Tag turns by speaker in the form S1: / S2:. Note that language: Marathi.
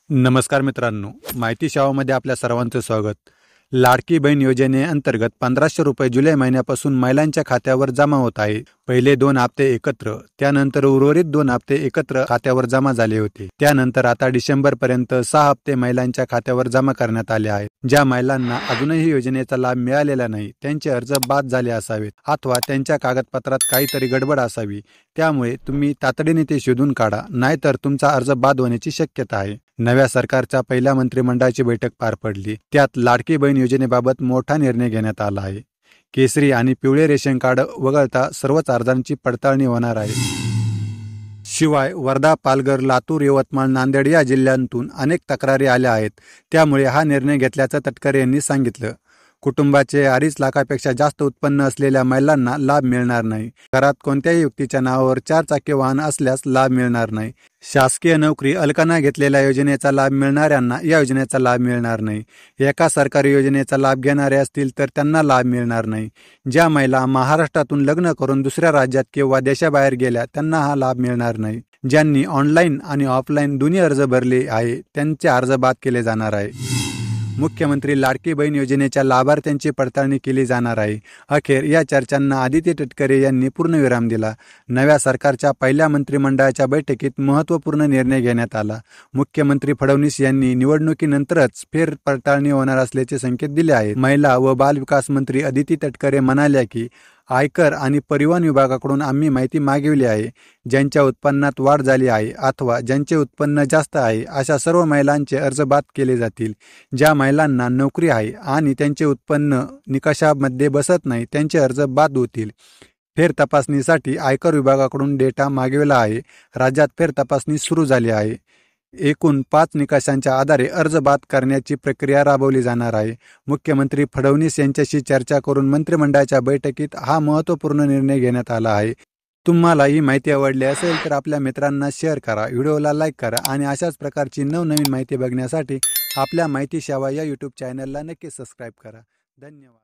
S1: नमस्कार मित्रांनो, माहिती सेवामध्ये आपल्या सर्वांचं स्वागत. लाडकी बहीण योजनेअंतर्गत 1500 रुपये जुलै महिन्यापासून महिलांच्या खात्यावर जमा होत आहे. पहिले 2 हप्ते एकत्र, त्यानंतर उर्वरित 2 हप्ते एकत्र खात्यावर जमा झाले होते. त्यानंतर आता डिसेंबर पर्यंत 6 हप्ते महिलांच्या खात्यावर जमा करण्यात आले आहेत. ज्या महिलांना अजूनही योजनेचा लाभ मिळालेला नाही, त्यांचे अर्ज बाद झाले असावेत अथवा त्यांच्या कागदपत्रात काहीतरी गडबड असावी. त्यामुळे तुम्ही तातडीने ते शोधून काढा, नाहीतर तुमचा अर्ज बाद होण्याची शक्यता आहे. नव्या सरकारच्या पहिल्या मंत्रिमंडळाची बैठक पार पडली. त्यात लाडकी बहीण योजनेबाबत मोठा निर्णय घेण्यात आला आहे. केसरी आणि पिवळे रेशन कार्ड वगळता सर्वच अर्जांची पडताळणी होणार आहे. शिवाय वर्धा, पालघर, लातूर, यवतमाळ, नांदेड या जिल्ह्यांतून अनेक तक्रारी आल्या आहेत. त्यामुळे हा निर्णय घेतल्याचं तटकरे यांनी सांगितलं. कुटुंबाचे 2.5 लाखापेक्षा जास्त उत्पन्न असलेल्या महिलांना लाभ मिळणार नाही. घरात कोणत्याही व्यक्तीच्या नावावर 4 चाकी वाहन असल्यास लाभ मिळणार नाही. शासकीय नोकरी अलकाना घेतलेल्या योजनेचा लाभ मिळणाऱ्यांना या योजनेचा लाभ मिळणार नाही. एका सरकारी योजनेचा लाभ घेणारे असतील तर त्यांना लाभ मिळणार नाही. ज्या महिला महाराष्ट्रातून लग्न करून दुसऱ्या राज्यात किंवा देशाबाहेर गेल्या त्यांना हा लाभ मिळणार नाही. ज्यांनी ऑनलाईन आणि ऑफलाईन दोन्ही अर्ज भरले आहे त्यांचे अर्ज बाद केले जाणार आहे. मुख्यमंत्री लाडकी बहीण योजनेच्या लाभार्थ्यांची पडताळणी केली जाणार आहे. अखेर या चर्चांना आदित्य तटकरे यांनी पूर्णविराम दिला. नव्या सरकारच्या पहिल्या मंत्रिमंडळाच्या बैठकीत महत्त्वपूर्ण निर्णय घेण्यात आला. मुख्यमंत्री फडणवीस यांनी निवडणुकीनंतरच फेर पडताळणी होणार असल्याचे संकेत दिले आहेत. महिला व बालविकास मंत्री आदिती तटकरे म्हणाल्या की आयकर आणि परिवहन विभागाकडून आम्ही माहिती मागविली आहे. ज्यांच्या उत्पन्नात वाढ झाली आहे अथवा ज्यांचे उत्पन्न जास्त आहे अशा सर्व महिलांचे अर्ज बाद केले जातील. ज्या महिलांना नोकरी आहे आणि त्यांचे उत्पन्न निकषामध्ये बसत नाही त्यांचे अर्ज बाद होतील. फेर तपासणीसाठी आयकर विभागाकडून डेटा मागविला आहे. राज्यात फेर तपासणी सुरू झाली आहे. एकूण 5 निकषांच्या आधारे अर्ज बाद करण्याची प्रक्रिया राबवली जाणार आहे. मुख्यमंत्री फडणवीस यांच्याशी चर्चा करून मंत्रिमंडळाच्या बैठकीत हा महत्त्वपूर्ण निर्णय घेण्यात आला आहे. तुम्हाला ही माहिती आवडली असेल तर आपल्या मित्रांना शेअर करा, व्हिडिओला लाईक करा आणि अशाच प्रकारची नवनवीन माहिती बघण्यासाठी आपल्या माहिती सेवा या यूट्यूब चॅनलला नक्की सबस्क्राईब करा. धन्यवाद.